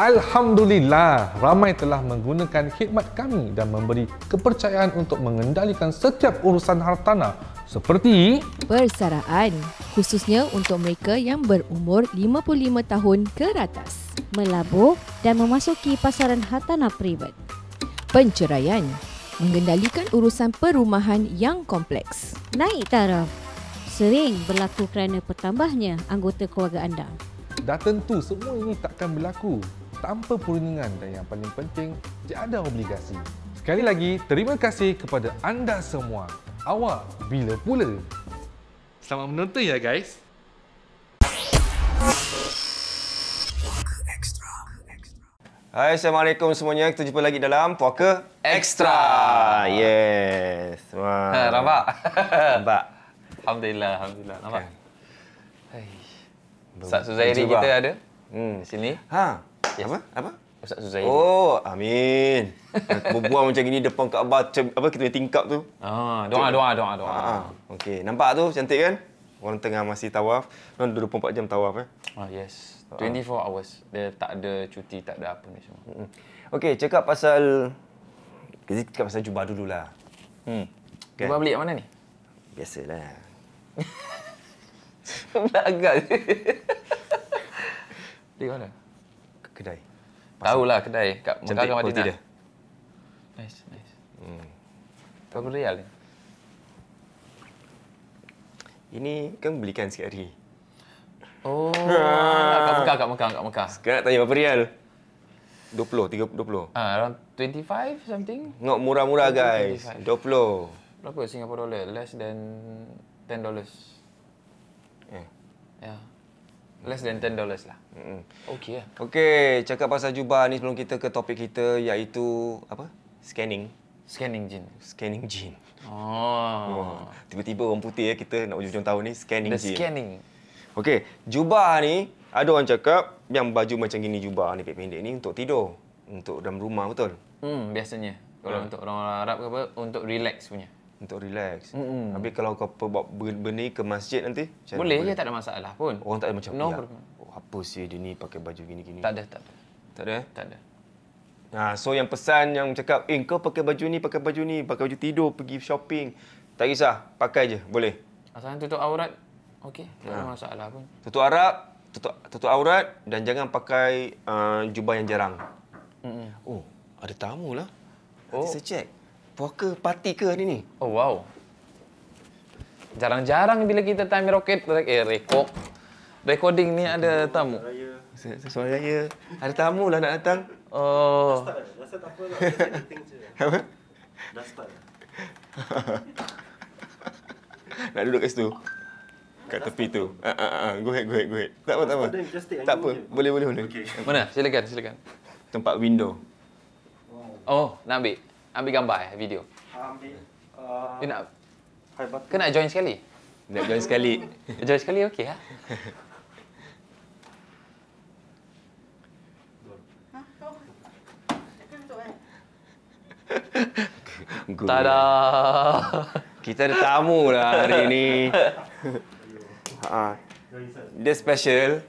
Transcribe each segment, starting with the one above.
Alhamdulillah, ramai telah menggunakan khidmat kami dan memberi kepercayaan untuk mengendalikan setiap urusan hartanah seperti persaraan, khususnya untuk mereka yang berumur 55 tahun ke atas. Melabur dan memasuki pasaran hartanah privat. Penceraian, mengendalikan urusan perumahan yang kompleks. Naik taraf, sering berlaku kerana bertambahnya anggota keluarga anda. dah tentu semua ini takkan berlaku tanpa perundingan dan yang paling penting, tiada obligasi. Sekali lagi, terima kasih kepada anda semua. Awak bila pula? Selamat menonton ya guys. Hai, Assalamualaikum semuanya. Kita jumpa lagi dalam Puaka Extra. Yes. Wah. Nampak? Nampak. Alhamdulillah, Alhamdulillah. Nampak? Okay. Ustaz Suzairi kita ada di sini. Ha. Yes. Apa? Ustaz Suzairi. Oh, amin. Berbual macam gini depan Kaabah, apa kita punya tingkap tu. Doa. Okey, nampak tu cantik kan? Orang tengah masih tawaf. Orang 24 jam tawaf Yes. 24 hours. Dia tak ada cuti, tak ada apa ni semua. Okey, cakap pasal kita cakap pasal jubah dululah. Kan? Kan? Cuba beli yang mana ni? Biasalah. Agak je. Di mana? Kedai. Tahulah kedai kat Mekah ke Madinah. Dia. Nice. Berapa rial ni? Ini kan belikan sikit hari. Oh, kat Mekah. Sekarang nak tanya berapa rial? 20, 20. Around 25 something? Ngok murah-murah guys. 25. 20. Berapa Singapore dollar? Less than $10. Ya. Less than $10 lah. Okey lah. Okey, cakap pasal jubah ni sebelum kita ke topik kita iaitu apa? Scanning. Scanning jin. Scanning jin. Oh. Tiba-tiba orang putih kita nak hujung tahun ni scanning The jin. scanning. Okey, jubah ni ada orang cakap yang baju macam gini jubah ni pendek ni untuk tidur, untuk dalam rumah, betul? Biasanya. Kalau untuk orang Arab ke apa, untuk relax punya. Untuk relax. Habis kalau kau bawa benda ni ke masjid nanti? Boleh je, tak ada masalah pun. Orang tak ada macam No ya, problem. oh, apa sih dia ni pakai baju gini-gini? Tak ada. Tak ada? Tak ada. So yang pesan yang cakap, kau pakai baju ni, pakai baju tidur, pergi shopping. Tak kisah, pakai je, boleh. Asalkan tutup aurat, okey. Tak ada masalah pun. Tutup aurat dan jangan pakai jubah yang jarang. Oh, ada tamu lah. Nanti saya cek. Puaka parti ke hari ni? Oh, wow. Jarang-jarang bila kita time rocket, recording ni ada tamu. Sesuai raya. Ada tamu lah nak datang. Oh. Rasa tak apa lah. Meeting je. Apa? Dah start. Nak duduk kat situ? Kat tepi tu. Go ahead. Tak apa. Tak apa. Boleh. Okay. Mana? Silakan. Tempat window. Oh, nak ambil? Ambil gambar video? Ambil. You nak? High button. Ke nak join sekali? Nak join sekali. Join sekali okey lah. Tada! Kita ada tamu lah hari ni. Dia special.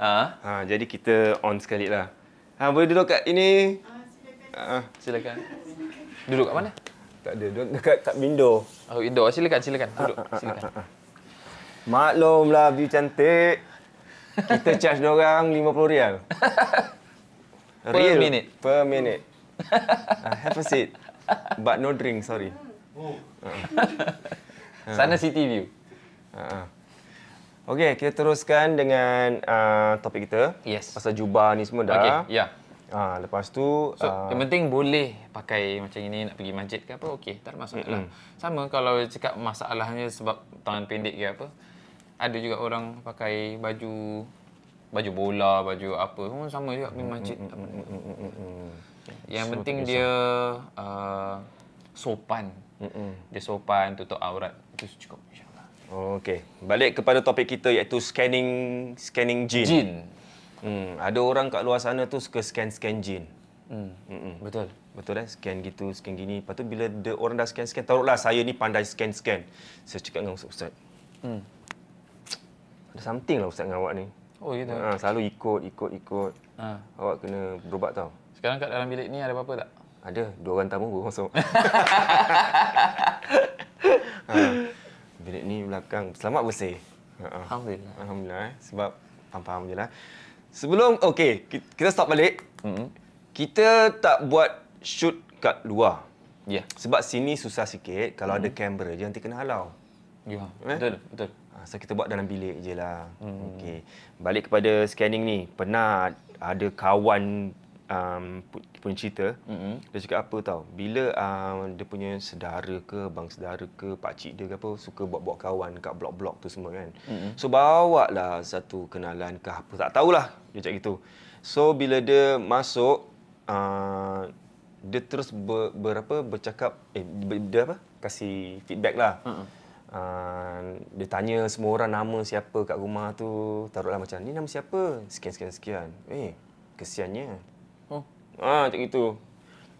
Jadi kita on sekali lah. Boleh duduk kat ini? Silakan. Duduk kat mana? Tak ada, duduk dekat kat window. Oh, indoor. Silakan. Duduk. Silakan. Maklumlah view cantik. Kita charge diorang RM50. Per minute. Per minute. Have a seat. But no drink, sorry. Sana city view. Okey, kita teruskan dengan topik kita. Yes. Pasal jubah ni semua dah. Okey, ya. Lepas tu Yang penting boleh pakai macam ini nak pergi masjid ke apa, okey, tak ada masalah. Sama kalau cakap masalahnya sebab tangan pendek ke apa. Ada juga orang pakai baju bola, baju apa, semua sama juga pergi masjid. Yang penting dia sopan. Dia sopan, tutup aurat. Itu cukup insya-Allah. Okey, balik kepada topik kita iaitu scanning jin. Ada orang kat luar sana tu suka scan jin. Betul. Betul scan gitu, scan gini. Lepas tu bila orang dah scan, taruhlah saya ni pandai scan. Saya cakap dengan Ustaz. Ada something lah Ustaz dengan awak ni. Oh, gitu. Selalu ikut. Ha. Awak kena berubat tau. Sekarang kat dalam bilik ni ada apa-apa tak? Ada 2 orang tamu baru masuk. Bilik ni belakang selamat bersih. Alhamdulillah. Alhamdulillah. Sebab faham je lah. Sebelum, okey, kita stop balik. Kita tak buat shoot kat luar. Ya. Yeah. Sebab sini susah sikit. Kalau ada kamera je nanti kena halau. Ya, betul. So kita buat dalam bilik je lah. Okey. Balik kepada scanning ni. Pernah ada kawan punya cerita. Dia cakap apa tau. Bila dia punya saudara ke, abang saudara ke, pakcik dia ke apa, suka buat-buat kawan kat blok-blok tu semua kan. So bawa lah satu kenalan ke apa. Tak tahulah. Dia cakap gitu. So bila dia masuk, dia terus bercakap, dia apa? Kasih feedback lah. Dia tanya semua orang nama siapa kat rumah tu. Taruhlah macam, ni nama siapa? Sekian. Kesiannya. Macam gitu.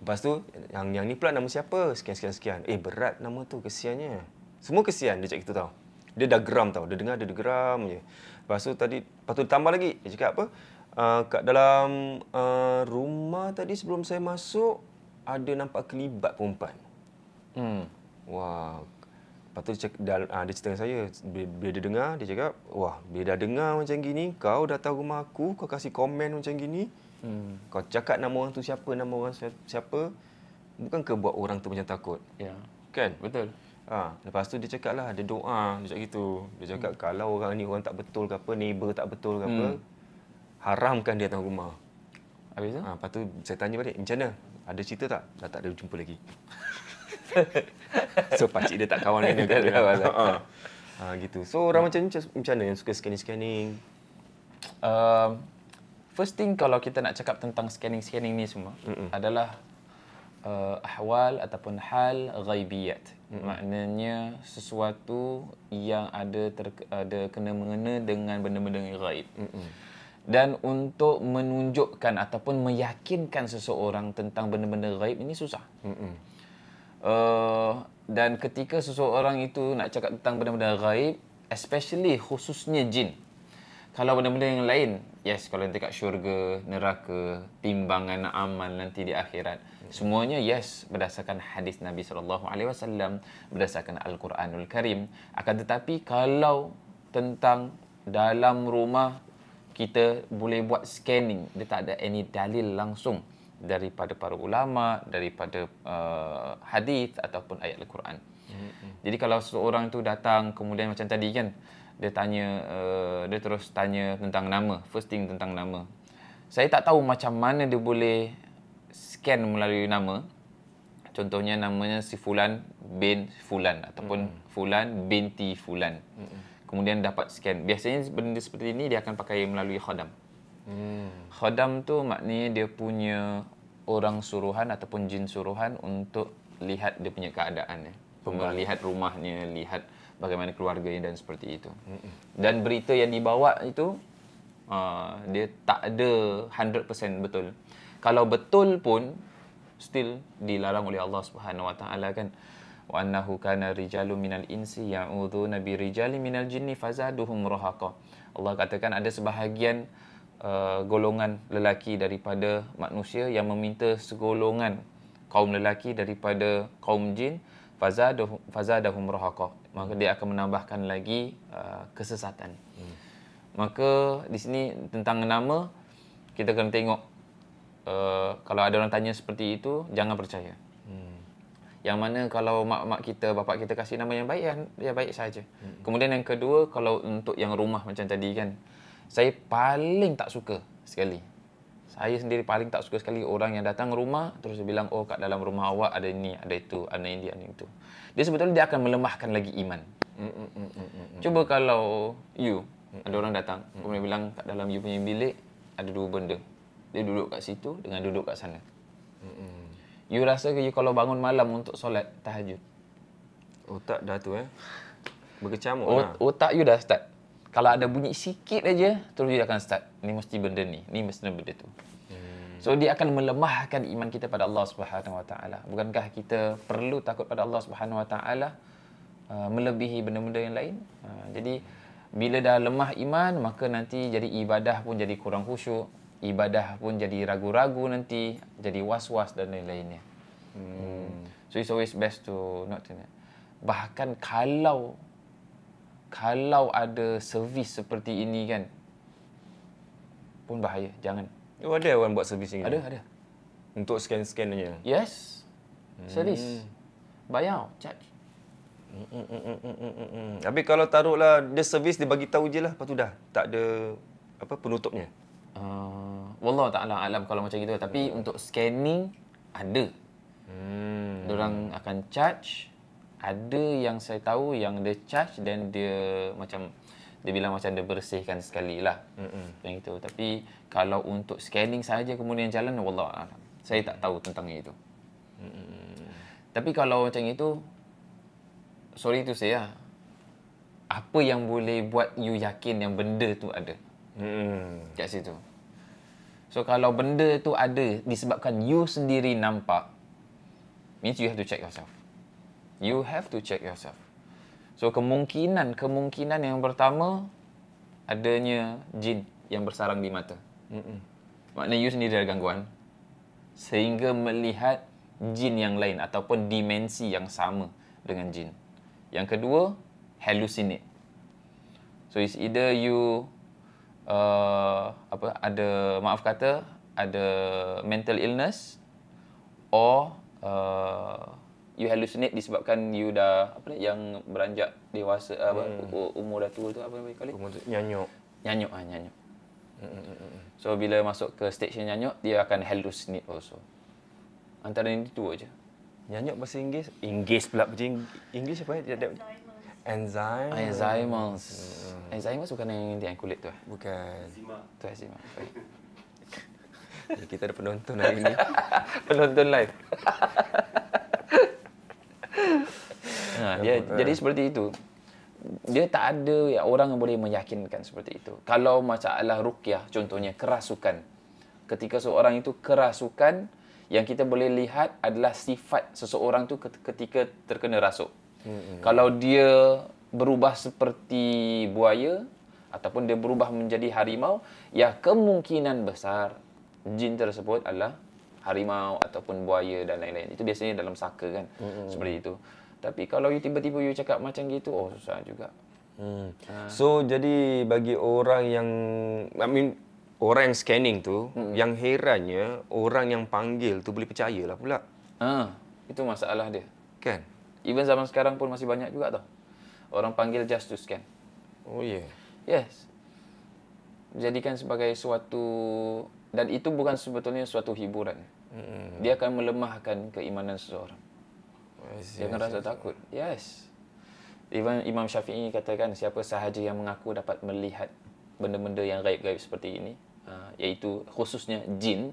Lepas tu, yang ni pula nama siapa? Sekian. Berat nama tu, kesiannya. Semua kesian, dia cakap gitu tau. Dia dah geram tau. Dia dengar, dia geram je. Lepas tu dia tambah lagi. Dia cakap apa? Kat dalam rumah tadi sebelum saya masuk, ada nampak kelibat perempuan. Wah. Lepas tu dia cerita dengan saya. Bila dia dengar, dia cakap, wah, bila dah dengar macam gini, kau datang rumah aku, kau kasih komen macam gini, kau cakap nama orang tu siapa, bukan ke buat orang tu macam takut? Ya. Kan? Betul. Lepas tu dia cakap lah, ada doa. Dia cakap gitu. Dia cakap kalau orang ni orang tak betul ke apa, neighbor tak betul ke apa, haramkan dia datang rumah. Habis tu? Lepas tu saya tanya balik, macam mana? Ada cerita tak? Dah tak ada jumpa lagi. So pakcik dia tak kawan dengan dia. Gitu. So orang macam mana yang suka scanning? First thing kalau kita nak cakap tentang scanning ni semua adalah ahwal ataupun hal ghaibiyat. Maknanya sesuatu yang ada kena-mengena dengan benda-benda yang ghaib. Dan untuk menunjukkan ataupun meyakinkan seseorang tentang benda-benda ghaib ini susah. Dan ketika seseorang itu nak cakap tentang benda-benda ghaib, especially khususnya jin. Kalau benda-benda yang lain, yes, kalau nanti kat syurga, neraka, timbangan amal nanti di akhirat, semuanya yes berdasarkan hadis Nabi SAW, berdasarkan Al-Quranul Karim. Akan tetapi kalau tentang dalam rumah, kita boleh buat scanning, dia tak ada any dalil langsung daripada para ulama, daripada hadis ataupun ayat Al-Quran. Jadi kalau seseorang tu datang kemudian macam tadi kan, dia tanya, dia terus tanya tentang nama, first thing tentang nama. Saya tak tahu macam mana dia boleh scan melalui nama. Contohnya namanya si Fulan bin Fulan ataupun Fulan binti Fulan. Kemudian dapat scan. Biasanya benda seperti ini dia akan pakai melalui khadam. Khadam tu maknanya dia punya orang suruhan ataupun jin suruhan untuk lihat dia punya keadaan. Lihat rumahnya, lihat bagaimana keluarganya dan seperti itu. Dan berita yang dibawa itu dia tak ada 100% betul. Kalau betul pun still dilarang oleh Allah Subhanahu Wa Taala kan. Wa annahu kana rijalun minal insi ya'udzuuna bi rijalin minal jinni fazaduhum rahaqa. Allah katakan ada sebahagian golongan lelaki daripada manusia yang meminta segolongan kaum lelaki daripada kaum jin fazadahum rahaqa. Maka dia akan menambahkan lagi kesesatan. Maka di sini tentang nama, kita kena tengok kalau ada orang tanya seperti itu, jangan percaya. Yang mana kalau mak kita, bapak kita kasih nama yang baik, ya baik saja. Kemudian yang kedua, kalau untuk yang rumah macam tadi kan, saya paling tak suka sekali. Saya sendiri paling tak suka sekali orang yang datang rumah terus dia bilang, oh kat dalam rumah awak ada ini, ada itu, ada ini, ada itu. Dia sebetulnya dia akan melemahkan lagi iman. Cuba kalau ada orang datang, kemudian bilang kat dalam you punya bilik ada dua benda. Dia duduk kat situ dengan duduk kat sana. You rasa ke you kalau bangun malam untuk solat tahajud? Otak dah tu berkecamuk lah. Otak you dah start. Kalau ada bunyi sikit aja, terus dia akan start. Ni mesti benda ni mesti benda tu. So dia akan melemahkan iman kita pada Allah Subhanahu Wa Taala. Bukankah kita perlu takut pada Allah Subhanahu Wa Taala melebihi benda-benda yang lain? Jadi Bila dah lemah iman, maka nanti jadi ibadah pun jadi kurang khusyuk, ibadah pun jadi ragu-ragu nanti, jadi was-was dan lain-lainnya. So it's always best to not do that. Bahkan kalau ada servis seperti ini kan, pun bahaya, jangan. Oh, ada orang buat servis ni? Ada. Untuk scan-scan aja? Yes. Service. Bayar, charge. Habis kalau taruhlah dia servis, dia bagi tahu je lah, lepas tu dah tak ada penutupnya. Wallah ta'ala alam kalau macam gitu. Tapi untuk scanning ada. Diorang akan charge. Ada yang saya tahu yang dia charge dan dia macam dia bilang macam dia bersihkan sekali lah. Macam itu. Tapi kalau untuk scanning saja kemudian jalan, wallah alam. Saya tak tahu tentang itu. Tapi kalau macam itu, sorry to say lah, apa yang boleh buat you yakin yang benda tu ada? Kat situ. So kalau benda tu ada disebabkan you sendiri nampak, means you have to check yourself. You have to check yourself. So kemungkinan yang pertama, adanya jin yang bersarang di mata. Maknanya you sendiri ada gangguan sehingga melihat jin yang lain ataupun dimensi yang sama dengan jin. Yang kedua, hallucinate. So it's either you ada mental illness, or you hallucinate disebabkan you dah yang beranjak dewasa, umur dah tua tu, apa nama kali? Nyanyuk. Nyanyuk. So bila masuk ke stage yang nyanyuk, dia akan hallucinate also. Antara ini dua je. Nyanyuk bahasa Inggeris. Inggeris pula. Inggeris apa ya? Alzheimer's. Alzheimer's bukan yang kulit tu. Bukan. Tu eczema. Kita ada penonton hari ni. Penonton live. Jadi seperti itu. Dia tak ada orang yang boleh meyakinkan seperti itu. Kalau masalah ruqyah, contohnya kerasukan. Ketika seorang itu kerasukan, yang kita boleh lihat adalah sifat seseorang tu ketika terkena rasuk. Kalau dia berubah seperti buaya ataupun dia berubah menjadi harimau, ya kemungkinan besar jin tersebut adalah harimau ataupun buaya dan lain-lain. Itu biasanya dalam saka kan. Seperti itu. Tapi kalau you tiba-tiba you cakap macam gitu, susah juga. So jadi bagi orang yang orang yang scanning tu, yang herannya orang yang panggil tu boleh percayalah pula. Itu masalah dia. Kan? Even zaman sekarang pun masih banyak juga tau. Orang panggil just to scan. Oh ya. Yeah. Yes. Jadikan sebagai suatu, dan itu bukan sebetulnya suatu hiburan. Dia akan melemahkan keimanan seseorang. Dia akan rasa takut. Yes. Even Imam Syafi'i katakan siapa sahaja yang mengaku dapat melihat benda-benda yang gaib-gaib seperti ini, iaitu khususnya jin,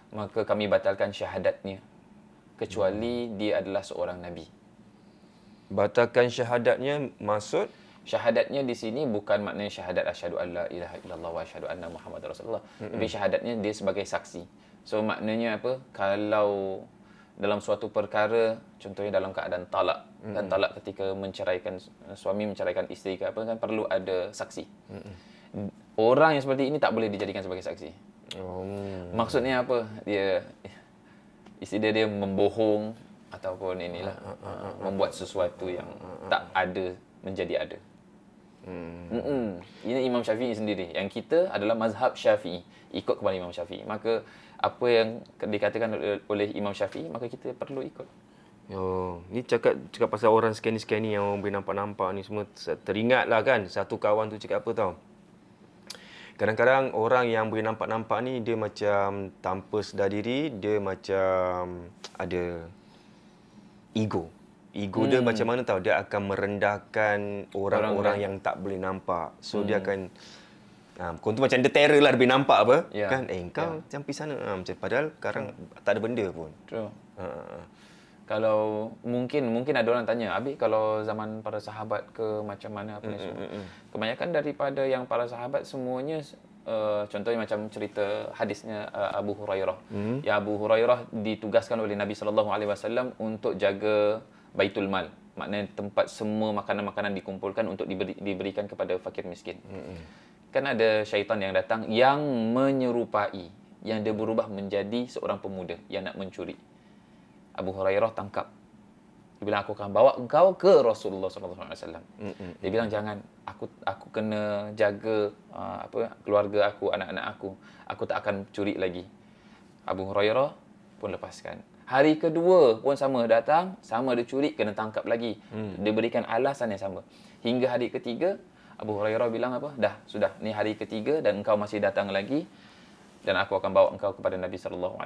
maka kami batalkan syahadatnya kecuali dia adalah seorang nabi. Batalkan syahadatnya maksud? Syahadatnya di sini bukan maknanya syahadat asyhadu an la ilaha illallah wa asyhadu anna Muhammadar Rasulullah. Tapi syahadatnya dia sebagai saksi. So maknanya apa? Kalau dalam suatu perkara, contohnya dalam keadaan talak, dan talak ketika menceraikan, suami menceraikan isteri ke apa, kan perlu ada saksi. Orang yang seperti ini tak boleh dijadikan sebagai saksi. Maksudnya apa? Isteri dia membohong ataupun inilah membuat sesuatu yang tak ada menjadi ada. Ini Imam Syafi'i sendiri. Yang kita adalah mazhab Syafi'i, ikut kepada Imam Syafi'i. Maka apa yang dikatakan oleh Imam Syafi'i, maka kita perlu ikut. Ni cakap pasal orang scanning yang orang boleh nampak-nampak ni semua, teringatlah kan satu kawan tu cakap apa tau. Kadang-kadang orang yang boleh nampak-nampak ni dia macam tanpa sedar diri, dia macam ada ego. Ego dia macam mana tahu, dia akan merendahkan orang-orang yang tak boleh nampak. So dia akan kau tu macam dia terror lah, dia boleh nampak apa kan, kau macam pergi sana, macam padahal sekarang tak ada benda pun. True. Kalau mungkin ada orang tanya, Abi kalau zaman para sahabat ke macam mana apa ni semua. Kebanyakan daripada yang para sahabat semuanya contohnya macam cerita hadisnya Abu Hurairah. Ya, Abu Hurairah ditugaskan oleh Nabi SAW untuk jaga Baitul Mal. Maknanya tempat semua makanan-makanan dikumpulkan untuk diberikan kepada fakir miskin. Kan ada syaitan yang datang yang menyerupai, yang dia berubah menjadi seorang pemuda yang nak mencuri. Abu Hurairah tangkap. Dia bilang, aku akan bawa engkau ke Rasulullah SAW. Dia bilang, jangan, aku kena jaga keluarga aku, anak-anak aku. Aku tak akan curi lagi. Abu Hurairah pun lepaskan. Hari kedua pun sama, datang, sama dia curi, kena tangkap lagi. Dia berikan alasan yang sama. Hingga hari ketiga, Abu Hurairah bilang apa? Dah, sudah, ni hari ketiga dan engkau masih datang lagi dan aku akan bawa engkau kepada Nabi SAW.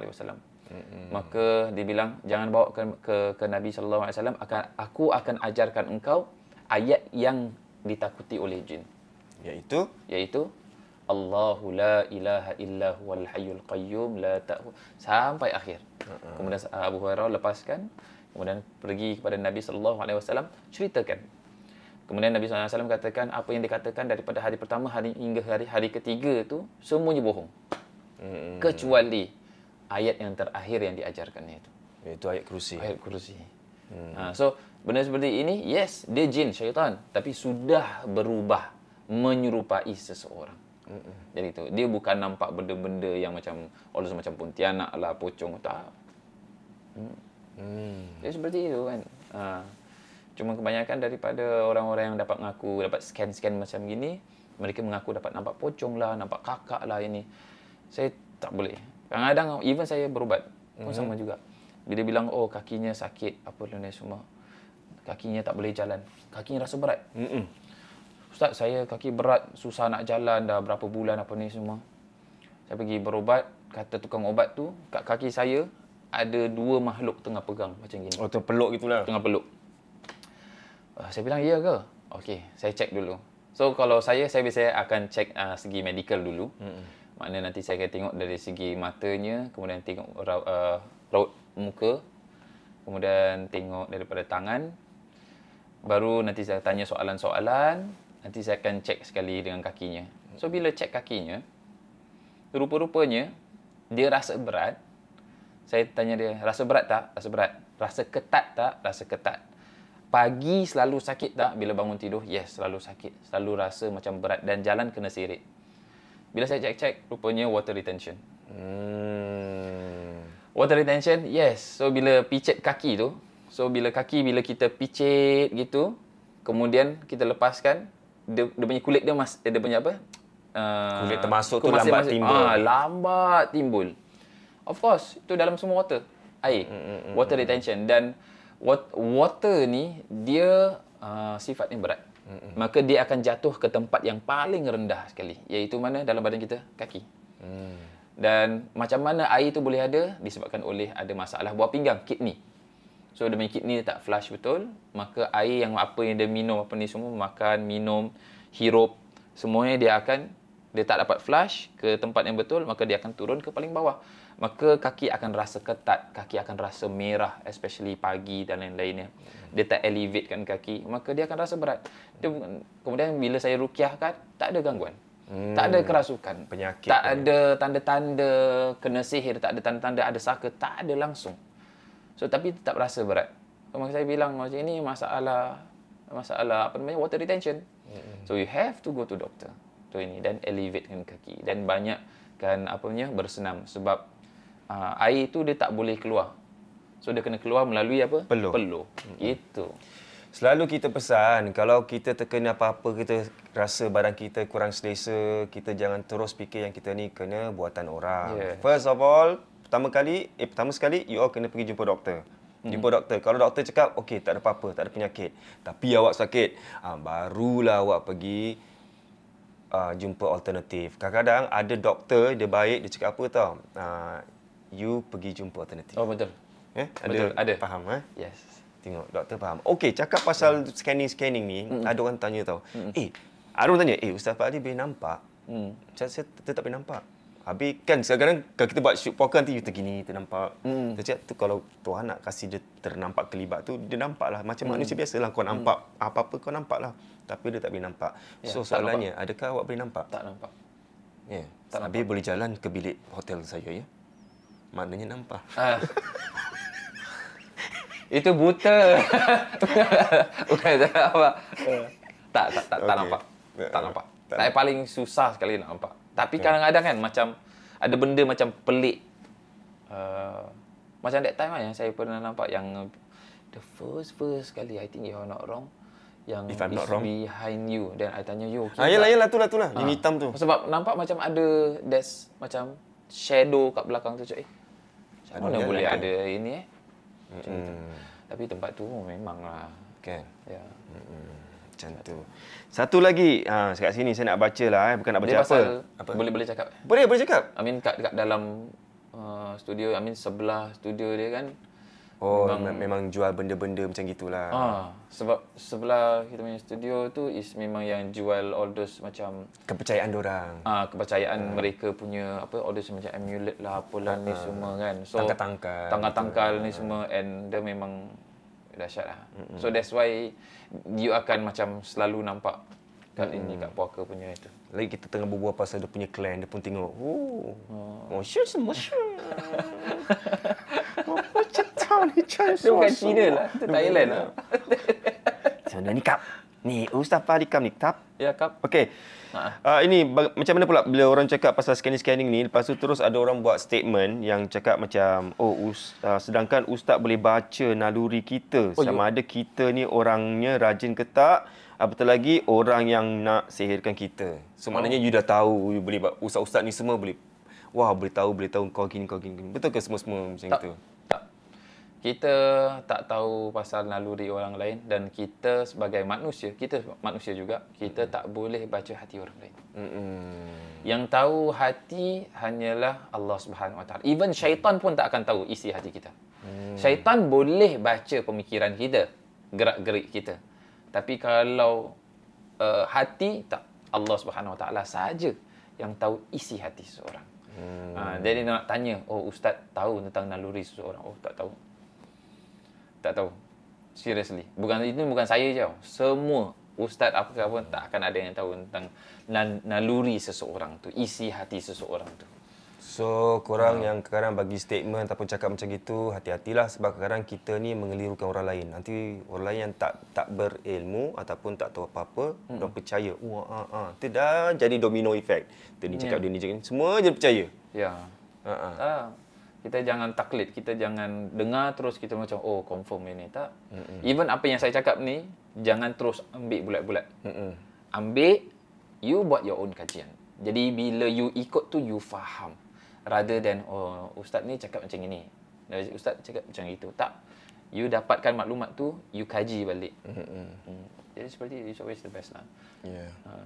Maka dia bilang, jangan bawa ke Nabi SAW, aku akan ajarkan engkau ayat yang ditakuti oleh jin. Iaitu Allahu la ilaha illa huwal hayyul qayyum la ta'khudh sampai akhir. Kemudian Abu Hurairah lepaskan, kemudian pergi kepada Nabi SAW, ceritakan. Kemudian Nabi SAW katakan apa yang dikatakan daripada hari pertama hingga hari ketiga tu semuanya bohong. Kecuali ayat yang terakhir yang diajarkannya itu. Iaitu ayat kursi. Ayat kursi. So, benda seperti ini, yes, dia jin, syaitan. Tapi sudah berubah menyerupai seseorang. Jadi itu, dia bukan nampak benda-benda yang macam macam pontianak lah, pocong, tak. Dia seperti itu kan. Cuma kebanyakan daripada orang-orang yang dapat scan macam gini, mereka mengaku dapat nampak pocong lah, nampak kakak lah ini. Saya tak boleh. Kadang-kadang even saya berubat pun sama juga. Bila bilang, oh kakinya sakit, apa ni semua. Kakinya tak boleh jalan. Kakinya rasa berat. Ustaz, saya kaki berat, susah nak jalan dah berapa bulan apa ni semua. Saya pergi berubat, kata tukang ubat tu, kat kaki saya ada 2 makhluk tengah pegang macam gini. Oh, terpeluk gitulah. Tengah peluk. Saya bilang, ya ke? Okey, saya cek dulu. So, kalau saya biasanya akan cek segi medical dulu. Maknanya nanti saya akan tengok dari segi matanya, kemudian tengok raut muka, kemudian tengok daripada tangan. Baru nanti saya tanya soalan-soalan, nanti saya akan cek sekali dengan kakinya. So, bila cek kakinya, rupa-rupanya dia rasa berat. Saya tanya dia, rasa berat tak? Rasa berat. Rasa ketat tak? Rasa ketat. Pagi selalu sakit tak? Bila bangun tidur? Yes, selalu sakit. Selalu rasa macam berat dan jalan kena sirit. Bila saya cek-cek, rupanya water retention. Water retention, yes. So, bila picit kaki tu, bila kita picit gitu, kemudian kita lepaskan, dia punya kulit dia punya apa? Kulit termasuk tu lambat timbul. Lambat timbul. Of course, itu dalam semua water. Air. Water retention. Dan water ni, dia sifatnya berat. Maka dia akan jatuh ke tempat yang paling rendah sekali. Iaitu mana? Dalam badan kita? Kaki. Dan macam mana air itu boleh ada? Disebabkan oleh ada masalah buah pinggang, kidney. So, dia punya kidney tak flush betul. Maka air yang dia minum, apa ni semua, makan, minum, hirup, semuanya dia tak dapat flush ke tempat yang betul, maka dia akan turun ke paling bawah. Maka kaki akan rasa ketat, kaki akan rasa merah, especially pagi dan lain-lainnya. Dia tak elevatekan kaki, maka dia akan rasa berat. Kemudian bila saya rukyahkan, tak ada gangguan. Tak ada kerasukan. Penyakit. Tak ada tanda-tanda kena sihir, tak ada tanda-tanda ada saka, tak ada langsung. So, tapi tetap rasa berat. So, maka saya bilang macam ini masalah water retention. So, you have to go to doctor. So, ini dan elevatekan kaki dan banyakkan bersenam sebab air itu dia tak boleh keluar. So, dia kena keluar melalui apa? Peluh. Gitu. Selalu kita pesan, kalau kita terkena apa-apa, kita rasa badan kita kurang selesa, kita jangan terus fikir yang kita ni kena buatan orang. First of all, pertama sekali, you all kena pergi jumpa doktor. Jumpa doktor. Kalau doktor cakap, okey, tak ada apa-apa, tak ada penyakit. Tapi awak sakit, barulah awak pergi jumpa alternatif. Kadang-kadang ada doktor, dia baik, dia cakap apa tau? You pergi jumpa alternatif. Oh, betul. Betul, ada. Faham? Yes. Tengok, doktor faham. Okey, cakap pasal scanning ni, ada orang tanya tau. Ada orang tanya, Ustaz Pak Ali boleh nampak? Saya tak boleh nampak. Habis kan sekarang kalau kita buat shoot poker nanti kita gini, kita nampak. Kita cakap tu kalau Tuhan nak kasih dia ternampak kelibat tu, dia nampak lah. Macam manusia biasalah kau nampak. Apa-apa kau nampak lah. Tapi dia tak boleh nampak. So soalannya, adakah awak boleh nampak? Tak nampak. Ya. Habis boleh jalan ke bilik hotel saya ya? Maknanya nampak. Itu buta. Bukan apa. Tak nampak. Tak nampak. Tak paling susah sekali nak nampak. Tapi kadang-kadang kan macam ada benda macam pelik. Macam that time yang saya pernah nampak yang the first kali, I think you're not wrong, yang If I'm not is wrong. behind you, then I tanya you okay Yelah tu lah. Yang hitam tu. sebab nampak macam ada there's macam shadow kat belakang tu. Macam mana boleh ada ini macam tu. Tapi tempat tu memanglah Kan? ya. Macam tu. Satu lagi, kat sini saya nak baca lah. Bukan nak baca Dia apa. pasal boleh cakap. Boleh cakap. I mean dekat dalam studio, I mean sebelah studio dia kan. Oh, memang jual benda-benda macam gitulah. Sebab sebelah kita punya studio tu is memang yang jual all those macam Kepercayaan diorang. kepercayaan mereka punya apa, all those macam amulet lah apalah ni semua kan. So tangkal ni semua, and dia memang dahsyat lah. So that's why you akan macam selalu nampak kat ini, kat Puaka punya itu. Lagi kita tengah berbual pasal dia punya clan, dia pun tengok. Motion. Dia bukan Cina lah, itu Thailand lah. Sana ni kap. Ni Ustaz Fahri Kam ni kap. Ya, Kap. Okey. Ini macam mana pula bila orang cakap pasal scanning ni, lepas tu terus ada orang buat statement yang cakap macam sedangkan Ustaz boleh baca naluri kita, sama ada kita ni orangnya rajin ke tak, apatah lagi orang yang nak sihirkan kita. So maknanya you dah tahu, you boleh ustaz-ustaz ni semua boleh boleh tahu kau gini. Betul ke semua macam itu? Tak. Kita tak tahu pasal naluri orang lain, dan kita sebagai manusia, juga, kita tak boleh baca hati orang lain. Yang tahu hati hanyalah Allah Subhanahu Wa Taala. Even syaitan pun tak akan tahu isi hati kita. Syaitan boleh baca pemikiran kita, gerak-gerik kita. Tapi kalau hati, tak. Allah Subhanahu Wa Taala saja yang tahu isi hati seseorang. Jadi nak tanya, ustaz tahu tentang naluri seseorang? Tak tahu. Seriously. Itu bukan saya je. Semua ustaz apa pun tak akan ada yang tahu tentang naluri seseorang tu, isi hati seseorang tu. So, korang yang kadang bagi statement ataupun cakap macam gitu, hati-hatilah sebab kadang kita ni mengelirukan orang lain. Nanti orang lain yang tak berilmu ataupun tak tahu apa-apa, orang percaya. Itu dah jadi domino effect. Dia ni cakap, dia ni cakap, semua je percaya. Ya. Kita jangan taklid, kita jangan dengar terus kita macam confirm ini, tak. Even apa yang saya cakap ni, jangan terus ambil bulat-bulat. Ambil, you buat your own kajian. Jadi bila you ikut tu, you faham. Rather than, ustaz ni cakap macam ini, ustaz cakap macam itu. Tak. You dapatkan maklumat tu, you kaji balik. Jadi seperti it's always the best lah.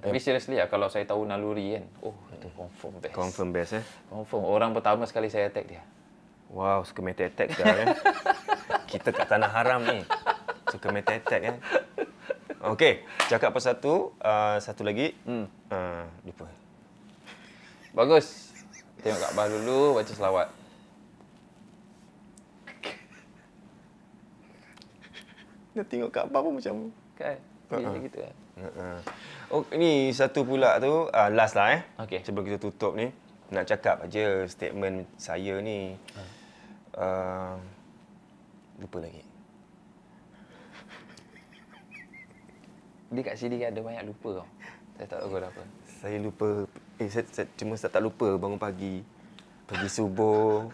Tapi seriously lah, kalau saya tahu naluri kan, itu confirm best. Confirm best Confirm. Orang pertama sekali saya attack dia. Wow, suka meta attack sekarang Kita kat tanah haram ni. Suka meta attack kan. Okey, cakap pasal tu, satu lagi. Lupa. Bagus. Tengok Kaabah dulu, baca selawat. Nak tengok Kaabah pun macam Kan? Macam gitu kan. Ini satu pula tu, last lah Okey. Sebelum kita tutup ni, nak cakap aja statement saya ni. Lupa lagi. Dia kat sini ada banyak lupa tau. Saya tak tahu apa. Saya lupa. Saya tak lupa bangun pagi. Pergi subuh.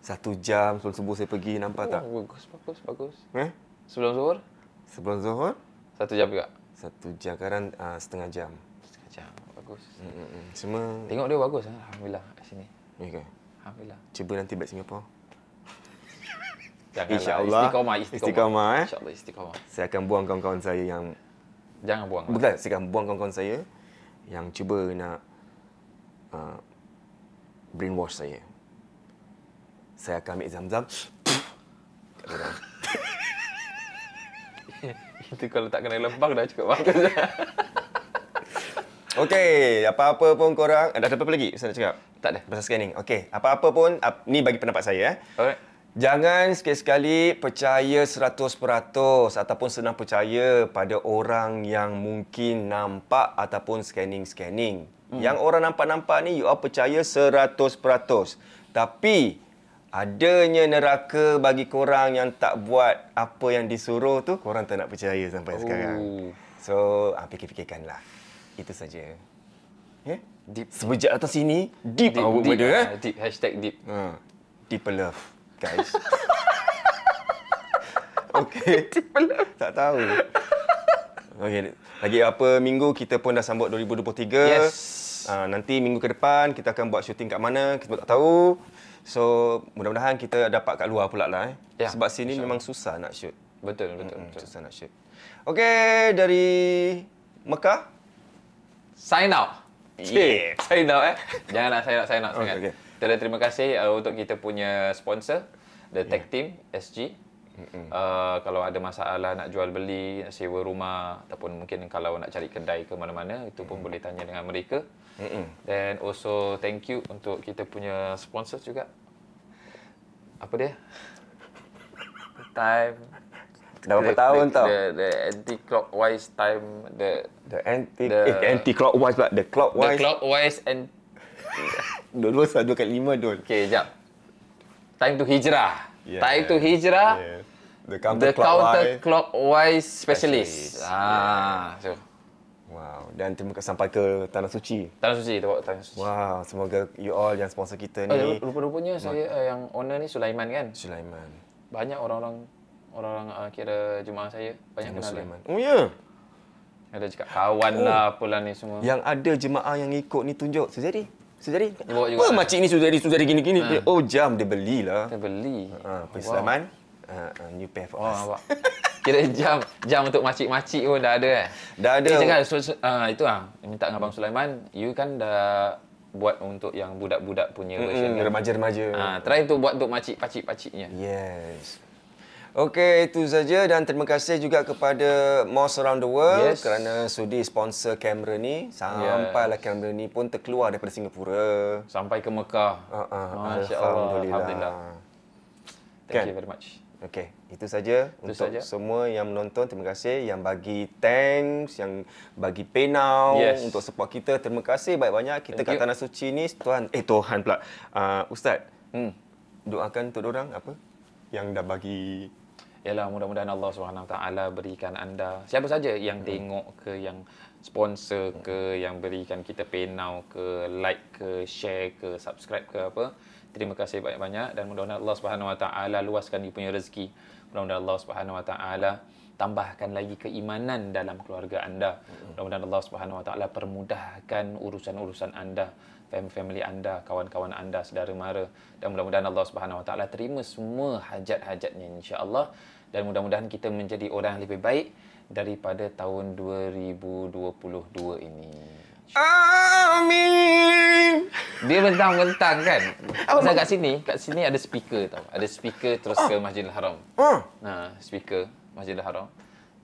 1 jam sebelum subuh saya pergi. Nampak tak? Bagus. Sebelum zuhur? 1 jam juga. 1 jam. Sekarang setengah jam. Setengah jam. Bagus. Semua. Tengok dia bagus. Alhamdulillah kat sini. Okay. Alhamdulillah. Cuba nanti balik Singapura. InsyaAllah. Istiqamah. InsyaAllah istiqamah. Saya akan buang kawan-kawan saya yang... Jangan buang. Bukan, saya akan buang kawan-kawan saya yang cuba nak brainwash saya. Saya akan ambil zam-zam. Itu kalau tak kena lempang dah cukup bagus. Okey, apa-apa pun korang... Ada apa lagi saya nak cakap? Tak ada. Pasal scanning. Okey, apa-apa pun... Ni bagi pendapat saya. Alright. Jangan sekali-sekali percaya 100% ataupun senang percaya pada orang yang mungkin nampak ataupun scanning. Yang orang nampak-nampak ni, you all percaya 100%. Tapi, adanya neraka bagi korang yang tak buat apa yang disuruh tu, korang tak nak percaya sampai sekarang. So, fikir-fikirkanlah. Itu saja. Deep. Semenjak atas sini, deep Deep, awak deep, benda. deep. Hashtag deep. Deeper love, guys. Okay. Deeper love. Tak tahu. Okay. Lagi apa minggu kita pun dah sambut 2023. Yes. Nanti minggu ke depan kita akan buat syuting kat mana, kita pun tak tahu. So, mudah-mudahan kita dapat kat luar pula lah. Ya, Sebab sini memang susah nak shoot. Betul. Susah nak shoot. Okay, dari Mekah. Sign out. Yeah. Sign out Jangan nak sign out sangat. Okay. Terima kasih untuk kita punya sponsor, The Tech Team SG. Kalau ada masalah nak jual beli, nak sewa rumah ataupun mungkin kalau nak cari kedai ke mana-mana, itu pun boleh tanya dengan mereka. Dan also thank you untuk kita punya sponsor juga. Apa dia? Time. Dah berapa tahun tau? The anti-clockwise time. The anti-clockwise pula. The clockwise. The clockwise and... Dua kali 5 Dul. Okay, jap. Time to hijrah. Yeah. Time to hijrah. Yeah. The The counterclockwise specialist. So. Wow. Dan terima kasih sampai ke Tanah Suci. Tanah Suci, kita bawa Tanah Suci. Wow. Semoga you all yang sponsor kita ni. Rupa-rupanya saya yang owner ni Sulaiman kan? Sulaiman. Banyak orang kira jemaah saya banyak kenal dia. Sulaiman. Oh ya. Yeah. Ada cakap kawan lah apalah ni semua. Yang ada jemaah yang ikut ni tunjuk. Sejadi. bawa juga. Apa makcik ni sudari gini-gini. Oh jam dia belilah. Kita beli. Sulaiman. New pair for us. Nampak. Kira jam untuk makcik-makcik pun dah ada Dah ada. Dia cakap, itu minta dengan Abang Sulaiman, you kan dah buat untuk yang budak-budak punya version kan? Remaja-remaja. Try untuk buat untuk pakcik-pakciknya. Yes. Okey, itu saja dan terima kasih juga kepada Moss Around the World kerana sudi sponsor kamera ni. Sampailah kamera ni pun terkeluar daripada Singapura. Sampai ke Mekah. Alhamdulillah. Thank you very much. Okey, itu saja untuk semua yang menonton. Terima kasih yang bagi thanks, yang bagi pay now untuk support kita. Terima kasih banyak-banyak. Kita kat Tanah Suci ni Tuhan pula. Ustaz. Doakan untuk orang apa yang dah bagi. Yalah, mudah-mudahan Allah SWT berikan anda, siapa saja yang tengok ke, yang sponsor ke, yang berikan kita pay now ke, like ke, share ke, subscribe ke apa. Terima kasih banyak-banyak dan mudah-mudahan Allah SWT luaskan dia punya rezeki. Mudah-mudahan Allah SWT tambahkan lagi keimanan dalam keluarga anda. Mudah-mudahan Allah SWT permudahkan urusan-urusan anda, family anda, kawan-kawan anda, saudara mara, dan mudah-mudahan Allah SWT terima semua hajat-hajatnya insya-Allah, dan mudah-mudahan kita menjadi orang yang lebih baik daripada tahun 2022 ini. Amin. Dia bentang-bentang kan. Pasal kat sini ada speaker tau. Ada speaker terus ke Masjidil Haram. Nah, speaker Masjidil Haram.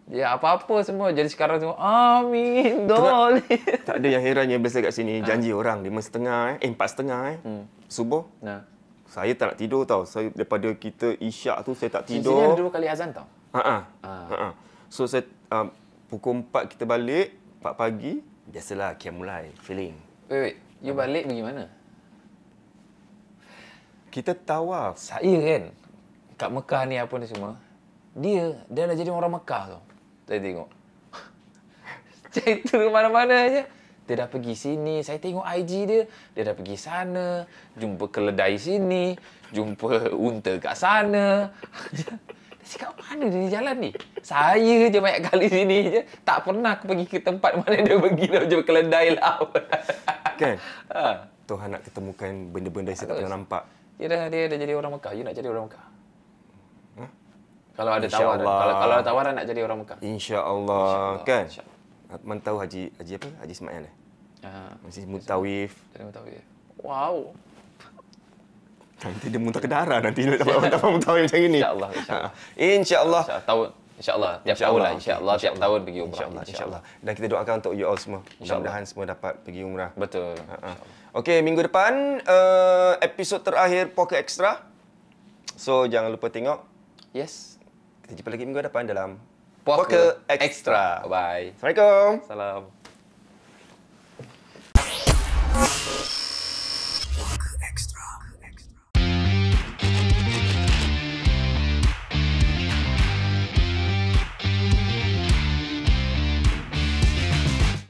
Dia apa-apa semua jadi sekarang semua amin dol. Tak ada yang herannya biasa kat sini janji orang 5.30 4.30 subuh. Nah, saya tak nak tidur tau. Saya daripada kita isyak tu saya tak sini tidur. ada 2 kali azan tau. So saya pukul 4 kita balik, 4 pagi, biasalah mulai feeling. Wait. You balik pergi mana? Kita tawaf. Saya kan kat Mekah ni apa ni semua. Dia dah jadi orang Mekah tau. Saya tengok. Cerita ke mana-mana je. Dia dah pergi sini. Saya tengok IG dia. Dia dah pergi sana. Jumpa keledai sini. Jumpa unta kat sana. Dia cakap, mana dia jalan ni? Saya je banyak kali sini je. Tak pernah aku pergi ke tempat mana dia pergi. Dah jumpa keledai lah. Kan? Tuhan nak ketemukan benda-benda yang saya tak pernah nampak. Dia dah jadi orang Mekah. You nak jadi orang Mekah? Kalau ada tawaran, kalau ada tawaran nak jadi orang Mekah. Insya-Allah, kan? Man tahu Haji apa? Haji Ismail masih mutawif. Jadi mutawif. Wow. Nanti dia muntah ke darah nanti nak dapat mutawif macam ini. Insya-Allah. Insya-Allah. InsyaAllah. Tiap tahun lah. InsyaAllah. Tiap tahun pergi umrah. InsyaAllah. Dan kita doakan untuk you all semua. Mudah-mudahan semua dapat pergi umrah. Betul. Okey, minggu depan episod terakhir Poker Extra. So, jangan lupa tengok. Yes. Kita jumpa lagi minggu depan dalam Poker Extra. Bye. Assalamualaikum. Salam.